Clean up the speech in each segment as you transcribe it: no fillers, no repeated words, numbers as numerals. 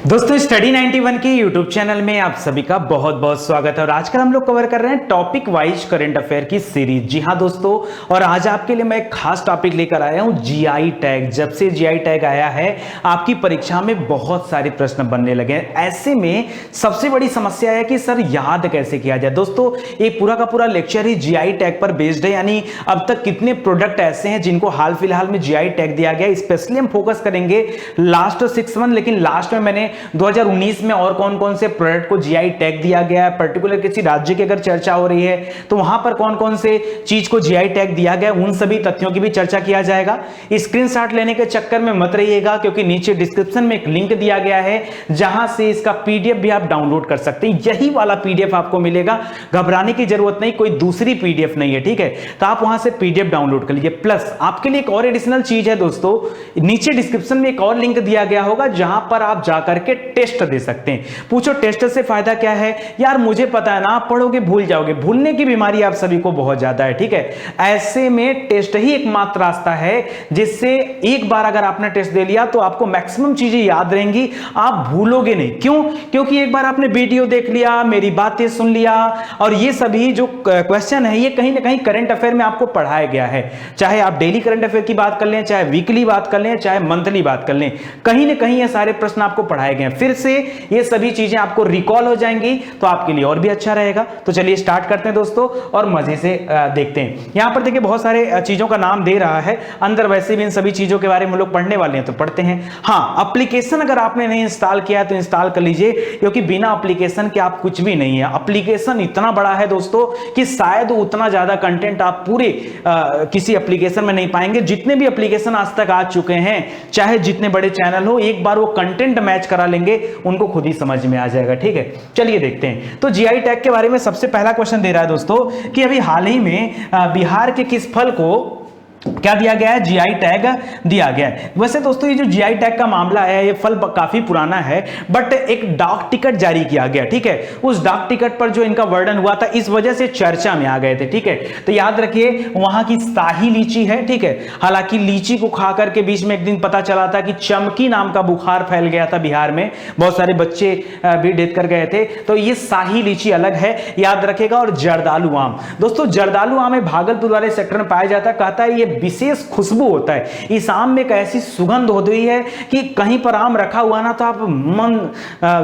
दोस्तों स्टडी 91 के YouTube channel में आप सभी का बहुत बहुत स्वागत है। और आजकल हम लोग कवर कर रहे हैं टॉपिक वाइज करंट अफेयर की सीरीज। जी हाँ दोस्तों, और आज आपके लिए मैं एक खास टॉपिक लेकर आया हूं, जीआई टैग। जब से जीआई टैग आया है आपकी परीक्षा में बहुत सारे प्रश्न बनने लगे हैं। ऐसे में सबसे बड़ी समस्या है कि सर याद कैसे किया जाए। दोस्तों ये पूरा का पूरा लेक्चर ही जीआई टैग पर बेस्ड है, यानी अब तक कितने प्रोडक्ट ऐसे हैं जिनको हाल फिलहाल में जीआई टैग दिया गया। स्पेशली हम फोकस करेंगे लास्ट 6 मंथ, लेकिन लास्ट में मैंने 2019 में और कौन कौन से प्रोडक्ट को जीआई टैग दिया गया है, पर्टिकुलर किसी राज्य की अगर चर्चा हो रही है तो वहां पर कौन कौन से चीज को जीआई टैग दिया गया, उन सभी तथ्यों की भी चर्चा किया जाएगा। स्क्रीनशॉट लेने के चक्कर में मत रहिएगा, क्योंकि नीचे डिस्क्रिप्शन में एक लिंक दिया गया है जहां से इसका पीडीएफ भी आप डाउनलोड कर सकते हैं। यही वाला पीडीएफ आपको मिलेगा, घबराने की जरूरत नहीं, कोई दूसरी पीडीएफ नहीं है, ठीक है। तो आप वहां से पीडीएफ डाउनलोड कर लीजिए। प्लस आपके लिए एक और एडिशनल चीज है दोस्तों, नीचे डिस्क्रिप्शन में एक और लिंक दिया गया होगा जहां पर आप जाकर के टेस्ट दे सकते हैं। पूछो टेस्ट से फायदा क्या है? यार मुझे पता है ना, आप पढ़ोगे भूल जाओगे, भूलने की बीमारी आप सभी को बहुत ज्यादा है, ठीक है। ऐसे में टेस्ट ही एकमात्र रास्ता है जिससे एक बार अगर आपने टेस्ट दे लिया तो आपको मैक्सिमम चीजें याद रहेंगी, आप भूलोगे नहीं। क्यों? क्योंकि एक बार आपने वीडियो देख लिया, मेरी बातें सुन लिया, और ये सभी जो क्वेश्चन है ये कहीं ना कहीं करंट अफेयर में आपको पढ़ाया गया है। चाहे आप डेली करंट अफेयर की बात कर लें, चाहे वीकली बात कर लें, चाहे मंथली बात कर लें, कहीं ना कहीं ये सारे प्रश्न आपको पढ़ाए गए हैं। फिर से ये सभी चीजें आपको रिकॉल हो जाएंगी तो आपके लिए और भी अच्छा रहेगा। तो चलिए स्टार्ट करते हैं दोस्तों और मजे से देखते हैं। यहां पर देखिए बहुत सारे चीजों का नाम दे रहा है, अंदर वैसे भी इन सभी चीजों के बारे में लोग पढ़ने वाले हैं तो पढ़ते हैं। हाँ, एप्लीकेशन अगर आपने नहीं इंस्टॉल किया तो इंस्टॉल कर लीजिए, क्योंकि बिना एप्लीकेशन के आप कुछ भी नहीं है। एप्लीकेशन इतना बड़ा है दोस्तों कि शायद उतना ज्यादा कंटेंट आप पूरे किसी एप्लीकेशन में नहीं पाएंगे। जितने भी एप्लीकेशन आज तक आ चुके हैं, चाहे जितने बड़े चैनल हो, एक बार वो कंटेंट मैच करा लेंगे, उनको खुद ही समझ में आ जाएगा, ठीक है। चलिए देखते हैं। तो जीआई टैग के बारे में सबसे पहला क्वेश्चन दे रहा है दोस्तों कि अभी हाल ही में बिहार के किस फल को क्या दिया गया है? जीआई टैग दिया गया है। वैसे दोस्तों ये जो जीआई टैग का मामला है, ये फल काफी पुराना है, बट एक डाक टिकट जारी किया गया, ठीक है। उस डाक टिकट पर जो इनका वर्णन हुआ था, इस वजह से चर्चा में आ गए थे, ठीक है। तो याद रखिए वहां की शाही लीची है, ठीक है। हालांकि लीची को खा करके बीच में एक दिन पता चला था कि चमकी नाम का बुखार फैल गया था बिहार में, बहुत सारे बच्चे भी डेथ कर गए थे। तो ये शाही लीची अलग है, याद रखेगा। और जर्दालू आम, दोस्तों जर्दालू आम भागलपुर वाले सेक्टर में पाया जाता है। कहता है ये विशेष खुशबू होता है, इस आम में एक ऐसी सुगंध होती है कि कहीं पर आम रखा हुआ ना तो आप मन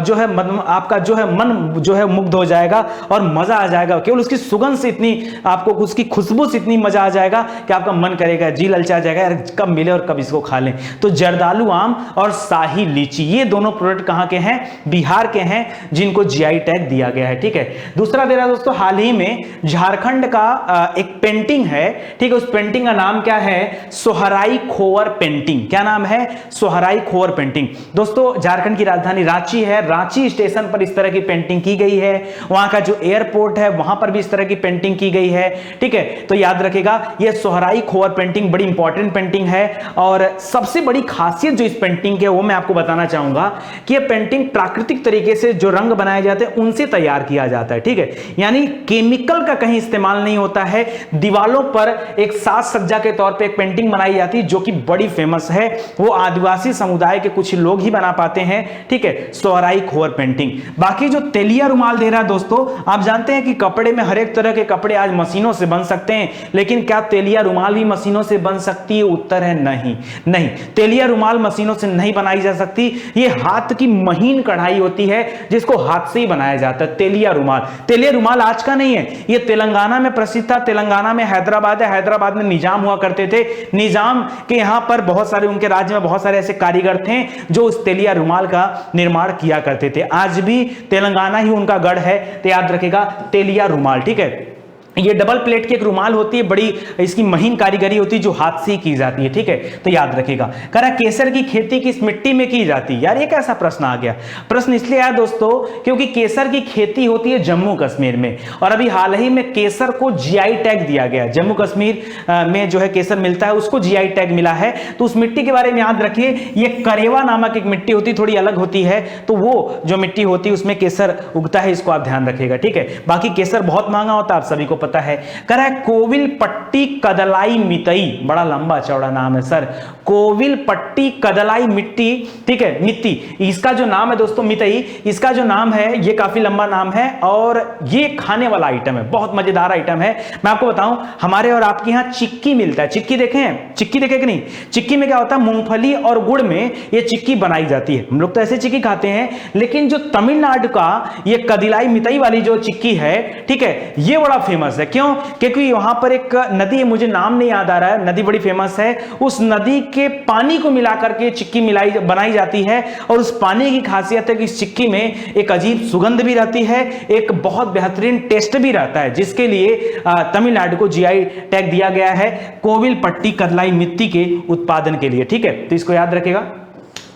जो है आपका जो है मन जो है मुग्ध हो जाएगा और मजा आ जाएगा। केवल उसकी सुगंध से इतनी आपको, उसकी खुशबू से इतनी मजा आ जाएगा कि आपका मन करेगा, जी ललचा जाएगा यार कब मिले और कब इसको खा लें। तो जर्दालू आम और शाही लीची, ये दोनों प्रोडक्ट कहां के हैं? बिहार के हैं, जिनको जीआई टैग दिया गया है, ठीक है। दूसरा दे रहा है दोस्तों, हाल ही में झारखंड का एक पेंटिंग है, ठीक है। उस पेंटिंग का नाम क्या है? सोहराई खोवर पेंटिंग। क्या नाम है? सोहराई खोवर पेंटिंग। दोस्तों झारखंड की राजधानी रांची है, रांची स्टेशन पर इस तरह की पेंटिंग की गई है। वहां का जो एयरपोर्ट है वहां पर भी इस तरह की पेंटिंग की गई है, ठीक है। तो याद रखेगा यह सोहराई खोवर पेंटिंग बड़ी इंपॉर्टेंट पेंटिंग है। और सबसे बड़ी खासियत जो इस पेंटिंग की है वो मैं आपको बताना चाहूंगा कि यह पेंटिंग प्राकृतिक तरीके से जो रंग बनाए जाते हैं उनसे तैयार किया जाता है, ठीक है। यानी केमिकल का कहीं इस्तेमाल नहीं होता है। दीवालों पर एक साज सज्जा के तौर पे एक पेंटिंग बनाई जाती है जो कि बड़ी फेमस है, वो आदिवासी समुदाय के कुछ लोग ही बना पाते हैं, ठीक है। सोहराई खोवर पेंटिंग। बाकी जो तेलिया रुमाल दे रहा है दोस्तों, आप जानते हैं कि कपड़े में हर एक तरह के कपड़े आज मशीनों से बन सकते हैं, लेकिन क्या तेलिया रुमाल भी मशीनों से बन सकती है? उत्तर है नहीं। नहीं, तेलिया रुमाल मशीनों से नहीं बनाई जा सकती। ये हाथ की महीन कढ़ाई होती है जिसको हाथ से ही बनाया जाता है तेलिया रुमाल। तेलिया रुमाल आज का नहीं है, ये तेलंगाना में प्रसिद्ध था। तेलंगाना में हैदराबाद है, हैदराबाद में निजाम हुआ करते थे। निजाम के यहां पर बहुत सारे, उनके राज्य में बहुत सारे ऐसे कारीगर थे जो उस तेलिया रुमाल का निर्माण किया करते थे। आज भी तेलंगाना ही उनका गढ़ है, तो याद रखेगा तेलिया रुमाल, ठीक है। ये डबल प्लेट की एक रुमाल होती है, बड़ी इसकी महीन कारीगरी होती है जो हाथ से ही की जाती है, ठीक है। तो याद रखेगा। कह रहा केसर की खेती किस मिट्टी में की जाती है? यार ये कैसा प्रश्न आ गया? प्रश्न इसलिए आया दोस्तों क्योंकि केसर की खेती होती है जम्मू कश्मीर में, और अभी हाल ही में केसर को जीआई टैग दिया गया। जम्मू कश्मीर में जो है केसर मिलता है उसको जीआई टैग मिला है। तो उस मिट्टी के बारे में याद रखिए, ये करेवा नामक एक मिट्टी होती, थोड़ी अलग होती है। तो वो जो मिट्टी होती है उसमें केसर उगता है, इसको आप ध्यान रखिएगा, ठीक है। बाकी केसर बहुत महंगा होता है, आप सभी को पता है। कह रहा है कोविलपट्टी कदलाई मितई, बड़ा लंबा चौड़ा नाम है सर, कोविलपट्टी कदलाई मिट्टी, ठीक है, मिट्टी, इसका जो नाम है दोस्तों मितई, इसका जो नाम है ये काफी लंबा नाम है और ये खाने वाला आइटम है, बहुत मजेदार आइटम है। मैं आपको बताऊं, हमारे और आपके यहाँ चिक्की मिलता है, चिक्की देखे हैं, चिक्की देखे कि नहीं, चिक्की में क्या होता है, मूंगफली और गुड़ में ये चिक्की बनाई जाती है। हम लोग तो ऐसे चिक्की खाते हैं, लेकिन जो तमिलनाडु का ये कदिलाई मितई वाली जो चिक्की है, ठीक है, ये बड़ा फेमस है। क्यों? क्योंकि वहां पर एक नदी है, मुझे नाम नहीं याद आ रहा है, नदी बड़ी फेमस है, उस नदी के पानी को मिलाकर के चिक्की बनाई जाती है और उस पानी की खासियत है कि इस चिक्की में एक अजीब सुगंध भी रहती है, एक बहुत बेहतरीन टेस्ट भी रहता है, जिसके लिए तमिलनाडु को जीआई टैग दिया गया है कोविलपट्टी कदलाई मिट्टी के उत्पादन के लिए, ठीक है, तो इसको याद रखेगा।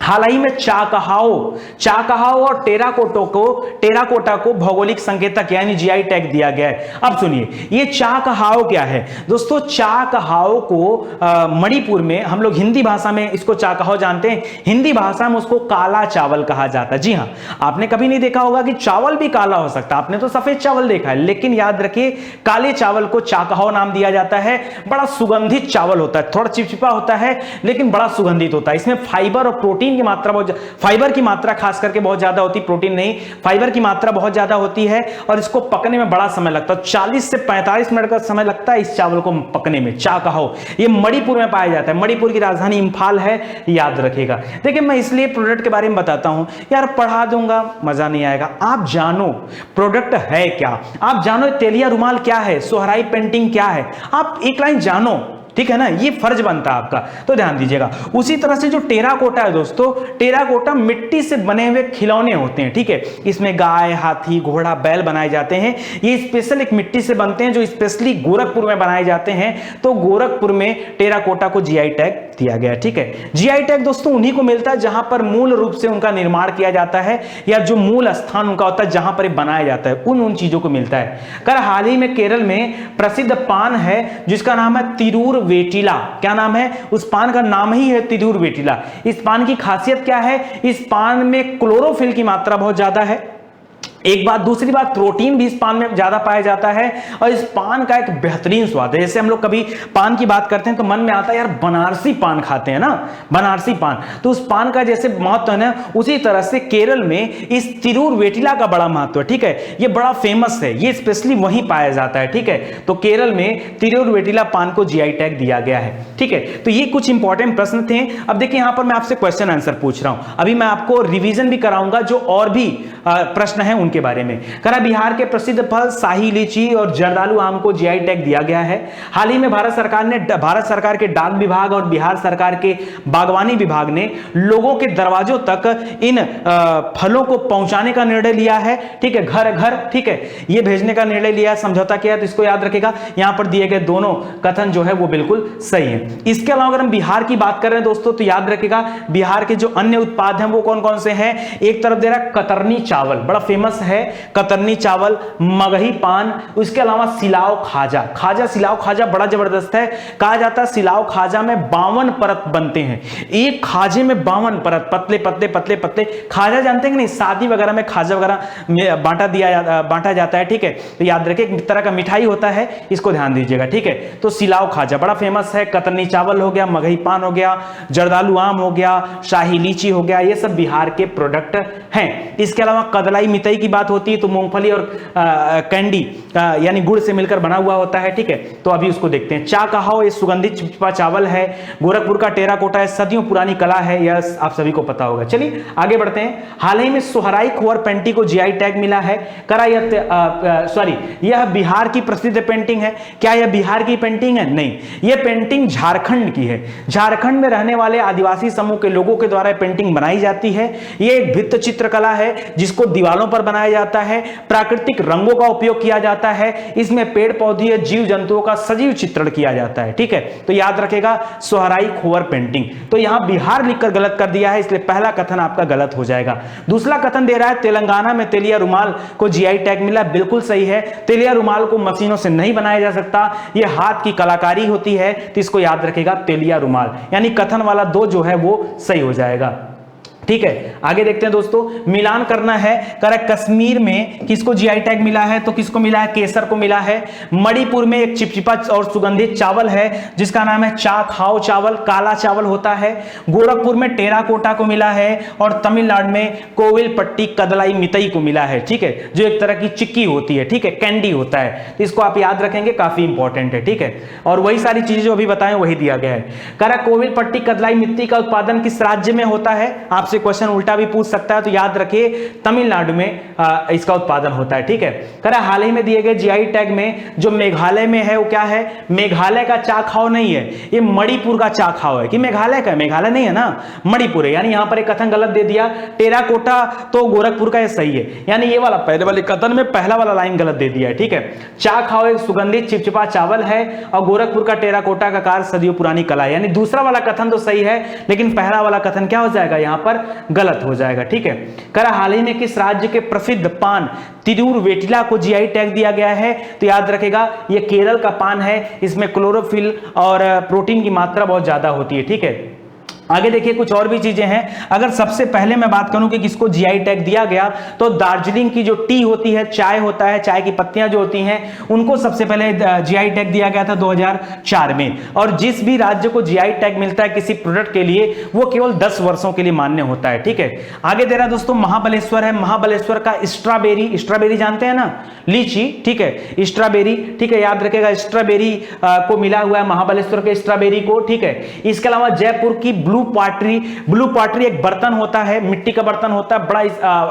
हाल ही में चाकहाओ और टेराकोटा को भौगोलिक संकेतक यानी जीआई टैग दिया गया है। अब सुनिए, ये चाकहाओ क्या है दोस्तों? चाकहाओ को मणिपुर में हम लोग हिंदी भाषा में इसको चाकहाओ जानते हैं, हिंदी भाषा में उसको काला चावल कहा जाता है। जी हाँ, आपने कभी नहीं देखा होगा कि चावल भी काला हो सकता है, आपने तो सफेद चावल देखा है, लेकिन याद रखिए काले चावल को चाकहाओ नाम दिया जाता है। बड़ा सुगंधित चावल होता है, थोड़ा चिपचिपा होता है लेकिन बड़ा सुगंधित होता है। इसमें फाइबर और प्रोटीन की मात्रा फाइबर की मात्रा खास करके बहुत ज्यादा होती है, प्रोटीन नहीं, फाइबर की मात्रा बहुत ज्यादा होती है और इसको पकने में बड़ा समय लगता है, 40 से 45 मिनट का समय लगता है इस चावल को पकने में। चाकहाओ ये मणिपुर में पाया जाता है, मणिपुर की राजधानी इंफाल है, याद रखिएगा। देखिए मैं इसलिए प्रोडक्ट के बारे में बताता हूं यार, पढ़ा दूंगा मजा नहीं आएगा, आप जानो प्रोडक्ट है क्या, आप जानो तेलिया रुमाल क्या है, सोहराई पेंटिंग क्या है, आप एक लाइन जानो, ठीक है ना, ये फर्ज बनता है आपका, तो ध्यान दीजिएगा। उसी तरह से जो टेराकोटा है दोस्तों, टेराकोटा मिट्टी से बने हुए खिलौने होते हैं, ठीक है, इसमें गाय, हाथी, घोड़ा, बैल बनाए जाते हैं। ये स्पेशल एक मिट्टी से बनते हैं जो स्पेशली गोरखपुर में बनाए जाते हैं, तो गोरखपुर में टेराकोटा को जीआई टैग दिया गया, ठीक है। जीआई टैग दोस्तों उन्हीं को मिलता है जहां पर मूल रूप से उनका निर्माण किया जाता है या जो मूल स्थान उनका होता है जहां पर बनाया जाता है, उन चीजों को मिलता है। कर हाल ही में केरल में प्रसिद्ध पान है जिसका नाम है तिरूर वेटिला। क्या नाम है? उस पान का नाम ही है तिरूर वेटिला। इस पान की खासियत क्या है? इस पान में क्लोरोफिल की मात्रा बहुत ज्यादा है, एक बात। दूसरी बात, प्रोटीन भी इस पान में ज्यादा पाया जाता है और इस पान का एक बेहतरीन स्वाद है। जैसे हम लोग कभी पान की बात करते हैं तो मन में आता है यार बनारसी पान खाते हैं ना, बनारसी पान, तो उस पान का जैसे महत्व है ना, उसी तरह से केरल में इस तिरूर वेटिला का बड़ा महत्व है, ठीक है, ये बड़ा फेमस है, ये स्पेशली वहीं पाया जाता है, ठीक है। तो केरल में तिरूर वेटिला पान को जीआई टैग दिया गया है, ठीक है। तो ये कुछ इंपॉर्टेंट प्रश्न थे। अब देखिए यहां पर मैं आपसे क्वेश्चन आंसर पूछ रहा हूं, अभी मैं आपको रिवीजन भी कराऊंगा जो और भी प्रश्न है उनके बारे में। करा बिहार के प्रसिद्ध फल शाही लीची और जर्दालू आम को जीआई टैग दिया गया है। हाल ही में भारत सरकार के डाक विभाग और बिहार सरकार के बागवानी विभाग ने लोगों के दरवाजों तक इन फलों को पहुंचाने का निर्णय लिया है, ठीक है, घर घर, ठीक है, ये भेजने का निर्णय लिया है, समझौता किया है, तो इसको याद रखेगा। यहां पर दिए गए दोनों कथन जो है वो बिल्कुल सही है। इसके अलावा अगर हम बिहार की बात कर रहे हैं दोस्तों, तो याद रखेगा बिहार के जो अन्य उत्पाद हैं वो कौन कौन से हैं। एक तरफ दे रहा है कतरनी चावल, बड़ा फेमस है कतरनी चावल, मगही पान, उसके अलावा सिलाव खाजा, सिलाव खाजा बड़ा जबरदस्त है। कहा जाता है सिलाव खाजा में 52 परत बनते हैं, एक खाजे में 52 परत, पतले पतले पतले पतले। खाजा जानते हैं कि नहीं, शादी वगैरह में खाजा वगैरह बांटा जाता है, ठीक है, तो याद रखिए एक तरह का मिठाई होता है, इसको ध्यान दीजिएगा, ठीक है। तो सिलाव खाजा बड़ा फेमस है, कतरनी चावल हो गया, मगही पान हो गया, जर्दालू आम हो गया, शाही लीची हो गया, ये सब बिहार के प्रोडक्ट हैं। इसके अलावा कदलाई मितई की बात होती है तो मूंगफली और कैंडी यानी गुड़ से मिलकर बना हुआ होता है, ठीक है, तो अभी उसको देखते हैं। चाकहाओ ये सुगंधित चिपचिपा चावल है। गोरखपुर का टेराकोटा है, सदियों पुरानी कला है, यह आप सभी को पता होगा। चलिए आगे बढ़ते हैं। हाल ही में सोहराई खोर पेंटिंग को जीआई टैग मिला है। यह बिहार की प्रसिद्ध पेंटिंग है। क्या यह बिहार की पेंटिंग है? नहीं, यह पेंटिंग झारखंड की है। झारखंड में रहने वाले आदिवासी समूह के लोगों के द्वारा पेंटिंग बनाई जाती है। यह एक भित्त चित्रकला है जिसको दीवारों पर बनाया जाता है, प्राकृतिक रंगों का उपयोग किया जाता है, इसमें पेड़ पौधे जीव जंतुओं का सजीव चित्रण किया जाता है, ठीक है। तो याद रखेगा सोहराई खोर पेंटिंग। तो यहां बिहार लिखकर गलत कर दिया है, इसलिए पहला कथन आपका गलत हो जाएगा। दूसरा कथन दे रहा है तेलंगाना में तेलिया रुमाल को जीआई टैग मिला, बिल्कुल सही है। तेलिया रुमाल को मशीनों से नहीं बनाया जा सकता, यह हाथ की कलाकारी होती है, तो इसको याद रखेगा तेलिया रुमाल, यानी कथन वाला 2 जो है वो सही हो जाएगा। ठीक है, आगे देखते हैं दोस्तों, मिलान करना है। कश्मीर में किसको जीआई टैग मिला है, तो किसको मिला है, केसर को मिला है। मणिपुर में एक चिपचिपा और सुगंधित चावल है जिसका नाम है चा खाओ चावल, काला चावल होता है। गोरखपुर में टेराकोटा को मिला है और तमिलनाडु में कोविलपट्टी कदलाई मितई को मिला है। ठीक है, जो एक तरह की चिक्की होती है, ठीक है, कैंडी होता है, तो इसको आप याद रखेंगे, काफी इंपॉर्टेंट है। ठीक है, और वही सारी चीजें जो अभी बताएं वही दिया गया है। कोविलपट्टी कदलाई मिट्टी का उत्पादन किस राज्य में होता है, आपसे क्वेश्चन उल्टा भी पूछ सकता है, तो याद रखिए तमिलनाडु में इसका उत्पादन होता है। ठीक है, हाल ही में दिए गए जीआई टैग में जो मेघालय में है वो क्या है, मेघालय का चा खाओ नहीं है, ये मणिपुर का चा खाओ है। कि मेघालय का, मेघालय नहीं है ना, मणिपुर है। यानी यहां पर एक कथन गलत दे दिया, टेराकोटा तो गोरखपुर का, ये सही है, यानी ये वाला पहले वाले कथन में पहला वाला लाइन गलत दे दिया है। ठीक है, चा खाओ एक सुगंधित चिपचिपा चावल है और गोरखपुर का टेराकोटा का कार्य सदियों पुरानी कला है। यानी दूसरा वाला कथन तो सही है, लेकिन पहला वाला कथन क्या हो जाएगा, यहां पर गलत हो जाएगा। ठीक है, हाल ही में किस राज्य के प्रसिद्ध पान तिरूर वेटिला को जीआई टैग दिया गया है, तो याद रखेगा ये केरल का पान है, इसमें क्लोरोफिल और प्रोटीन की मात्रा बहुत ज्यादा होती है। ठीक है, आगे देखिए कुछ और भी चीजें हैं। अगर सबसे पहले मैं बात करूं कि किसको जीआई टैग दिया गया, तो दार्जिलिंग की जो टी होती है, चाय होता है, चाय की पत्तियां जो होती हैं, उनको सबसे पहले जीआई टैग दिया गया था 2004 में। और जिस भी राज्य को जीआई टैग मिलता है किसी प्रोडक्ट के लिए, वो केवल 10 वर्षों के लिए मान्य होता है। ठीक है, आगे दे रहा दोस्तों महाबलेश्वर है, महाबलेश्वर का स्ट्रॉबेरी, स्ट्रॉबेरी जानते हैं ना, लीची, ठीक है, स्ट्रॉबेरी, ठीक है, याद रखेगा स्ट्रॉबेरी को मिला हुआ है महाबलेश्वर के स्ट्रॉबेरी को। ठीक है, इसके अलावा जयपुर की ब्लू पॉटरी एक बर्तन होता है, मिट्टी का बर्तन होता है, बड़ा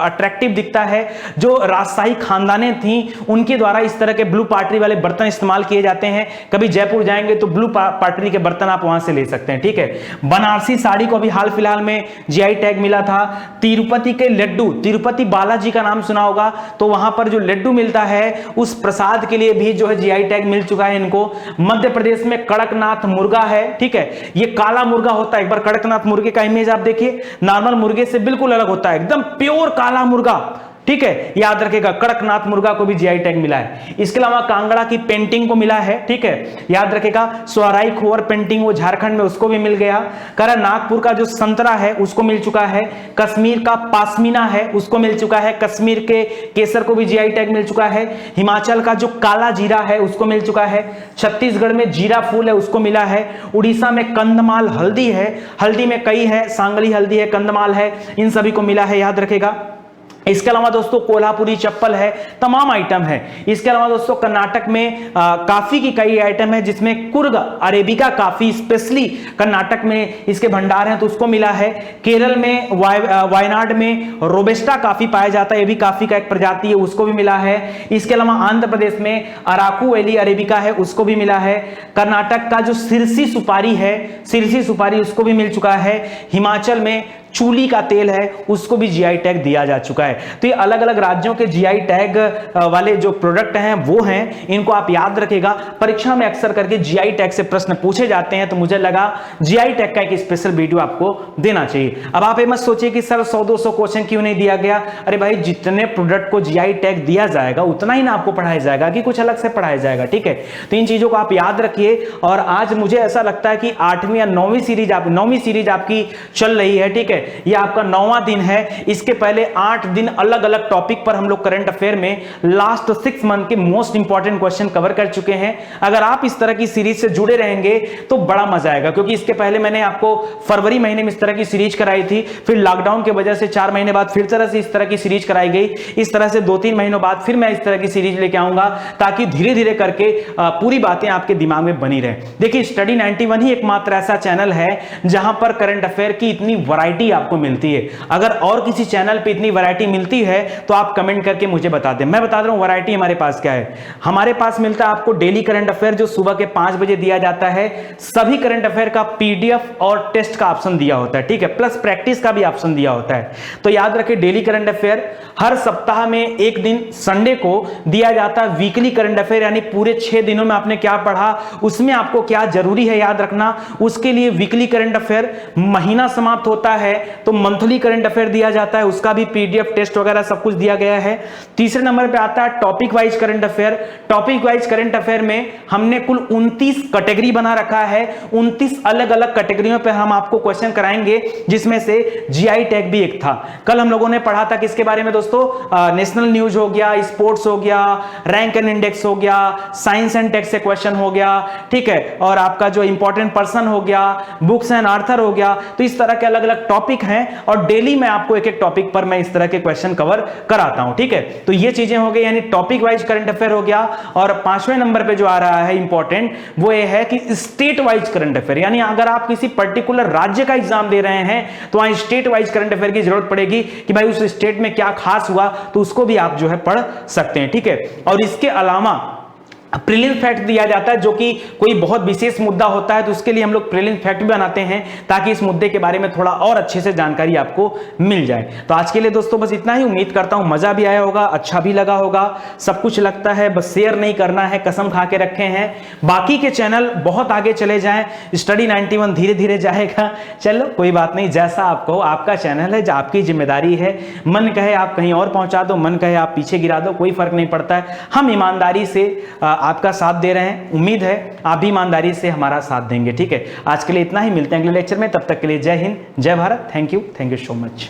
अट्रैक्टिव दिखता है। जो राजशाही खानदानें थी उनके द्वारा इस तरह के ब्लू पॉटरी वाले बर्तन इस्तेमाल किए जाते हैं। कभी जयपुर जाएंगे तो ब्लू पॉटरी के बर्तन आप वहां से ले सकते हैं। ठीक है, बनारसी साड़ी को अभी हाल फिलहाल में जीआई टैग मिला था। तिरुपति के लड्डू, तिरुपति बालाजी का नाम सुना होगा, तो वहां पर जो लड्डू मिलता है उस प्रसाद के लिए भी जो है जीआई टैग मिल चुका है इनको। मध्य प्रदेश में कड़कनाथ मुर्गा है, ठीक है, ये काला मुर्गा होता है। एक बार कड़कनाथ मुर्गे का इमेज आप देखिए, नॉर्मल मुर्गे से बिल्कुल अलग होता है, एकदम प्योर काला मुर्गा। ठीक है, याद रखेगा कड़कनाथ मुर्गा को भी जीआई टैग मिला है। इसके अलावा कांगड़ा की पेंटिंग को मिला है। ठीक है, याद रखेगा सोहराई खोर पेंटिंग वो झारखंड में, उसको भी मिल गया। नागपुर का जो संतरा है उसको मिल चुका है। कश्मीर का पासमीना है उसको मिल चुका है। कश्मीर के केसर को भी जीआई टैग मिल चुका है। हिमाचल का जो काला जीरा है उसको मिल चुका है। छत्तीसगढ़ में जीरा फूल है उसको मिला है। उड़ीसा में कंदमाल हल्दी है, हल्दी में कई है, सांगली हल्दी है, कंदमाल है, इन सभी को मिला है, याद रखेगा। इसके अलावा दोस्तों कोल्हापुरी चप्पल है, तमाम आइटम है। इसके अलावा दोस्तों कर्नाटक में काफी की कई आइटम है, जिसमें कुर्ग अरेबिका काफी स्पेशली कर्नाटक में इसके भंडार हैं, तो उसको मिला है। केरल में वायनाड में रोबेस्टा काफी पाया जाता है, ये भी काफी का एक प्रजाति है, उसको भी मिला है। इसके अलावा आंध्र प्रदेश में अराकू वैली अरेबिका है, उसको भी मिला है। कर्नाटक का जो सिरसी सुपारी है, सिरसी सुपारी, उसको भी मिल चुका है। हिमाचल में चूली का तेल है, उसको भी जीआई टैग दिया जा चुका है। तो ये अलग अलग राज्यों के जीआई टैग वाले जो प्रोडक्ट हैं वो हैं, इनको आप याद रखेगा। परीक्षा में अक्सर करके जीआई टैग से प्रश्न पूछे जाते हैं, तो मुझे लगा जीआई टैग का एक स्पेशल वीडियो आपको देना चाहिए। अब आप ये मत सोचिए कि सर 100-200 क्वेश्चन क्यों नहीं दिया गया। अरे भाई, जितने प्रोडक्ट को जीआई टैग दिया जाएगा उतना ही ना आपको पढ़ाया जाएगा कि कुछ अलग से पढ़ाया जाएगा। ठीक है, तो इन चीजों को आप याद रखिए। और आज मुझे ऐसा लगता है कि 8वीं या 9वीं सीरीज आपकी चल रही है। ठीक है, यह आपका 9वां दिन है। इसके पहले 8 दिन अलग अलग टॉपिक पर हम लोग करंट अफेयर में लास्ट 6 मंथ के मोस्ट इंपॉर्टेंट क्वेश्चन कवर कर चुके हैं। अगर आप इस तरह की सीरीज से जुड़े रहेंगे तो बड़ा मजा आएगा, क्योंकि इसके पहले मैंने आपको फरवरी महीने में इस तरह की सीरीज कराई थी, फिर लॉकडाउन की वजह से 4 महीने बाद फिर तरह से इस तरह की सीरीज कराई गई। इस तरह से 2-3 महीनों बाद फिर मैं इस तरह की सीरीज लेके आऊंगा, ताकि धीरे धीरे करके पूरी बातें आपके दिमाग में बनी रहे। देखिए, स्टडी 91 ही एकमात्र ऐसा चैनल है जहां पर करंट अफेयर की इतनी वैरायटी आपको मिलती है। अगर और किसी चैनल पे इतनी वैरायटी मिलती है तो आप कमेंट करके मुझे बता दें। मैं बता रहा हूं वैरायटी हमारे पास क्या है। हमारे पास मिलता है आपको डेली करंट अफेयर, जो सुबह के 5 बजे दिया जाता है। सभी करंट अफेयर का पीडीएफ और टेस्ट का ऑप्शन दिया होता है, ठीक है, प्लस प्रैक्टिस का भी ऑप्शन दिया होता है। तो याद रखिए, डेली करंट अफेयर हर सप्ताह में एक दिन संडे को दिया जाता है वीकली करंट अफेयर, यानी पूरे 6 दिनों में आपने क्या पढ़ा, उसमें आपको क्या जरूरी है याद रखना, उसके लिए वीकली करंट अफेयर। महीना समाप्त होता है तो मंथली करंट अफेयर दिया जाता है, उसका भी पीडीएफ टेस्ट वगैरह सब कुछ दिया गया है। तीसरे नंबर पे आता है topic wise current affair. Topic wise current affair में हमने कुल 29 कैटेगरी बना रखा है। 29 अलग अलग कैटेगरियों पे हम आपको क्वेश्चन कराएंगे, जिसमें से जीआई टैग भी एक था। कल हम लोगों ने पढ़ा था किसके बारे में दोस्तों, नेशनल न्यूज हो गया, स्पोर्ट्स हो गया, रैंक एंड इंडेक्स हो गया, साइंस एंड टेक्स्ट से क्वेश्चन हो गया, ठीक है, और आपका जो इंपॉर्टेंट पर्सन हो गया, बुक्स एंड आर्थर हो गया। तो इस तरह के अलग अलग टॉपिक हैं और डेली मैं आपको एक एक टॉपिक पर मैं इस तरह के क्वेश्चन कवर कराता हूं, ठीक है। तो ये चीजें हो गई, यानी टॉपिक वाइज करंट अफेयर हो गया। और पांचवें नंबर पे जो आ रहा है इंपॉर्टेंट, वो ये है कि स्टेट वाइज करंट अफेयर, यानी अगर आप किसी पर्टिकुलर राज्य का एग्जाम दे रहे हैं तो वहां स्टेट वाइज करंट अफेयर की जरूरत पड़ेगी कि भाई उस स्टेट में क्या खास हुआ, तो उसको भी आप जो है पढ़ सकते हैं, ठीक है। और इसके अलावा प्रीलिम्स फैक्ट दिया जाता है, जो कि कोई बहुत विशेष मुद्दा होता है तो उसके लिए हम लोग प्रीलिम्स फैक्ट भी बनाते हैं, ताकि इस मुद्दे के बारे में थोड़ा और अच्छे से जानकारी आपको मिल जाए। तो आज के लिए दोस्तों बस इतना ही। उम्मीद करता हूं मजा भी आया होगा, अच्छा भी लगा होगा, सब कुछ लगता है, बस शेयर नहीं करना है, कसम खा के रखे हैं। बाकी के चैनल बहुत आगे चले जाएं, स्टडी 91 धीरे धीरे जाएगा, चलो कोई बात नहीं, जैसा आपको, आपका चैनल है, आपकी जिम्मेदारी है। मन कहे आप कहीं और पहुंचा दो, मन कहे आप पीछे गिरा दो, कोई फर्क नहीं पड़ता है। हम ईमानदारी से आपका साथ दे रहे हैं, उम्मीद है आप भी ईमानदारी से हमारा साथ देंगे, ठीक है। आज के लिए इतना ही, मिलते हैं अगले लेक्चर में, तब तक के लिए जय हिंद, जय Bharat, thank you so much.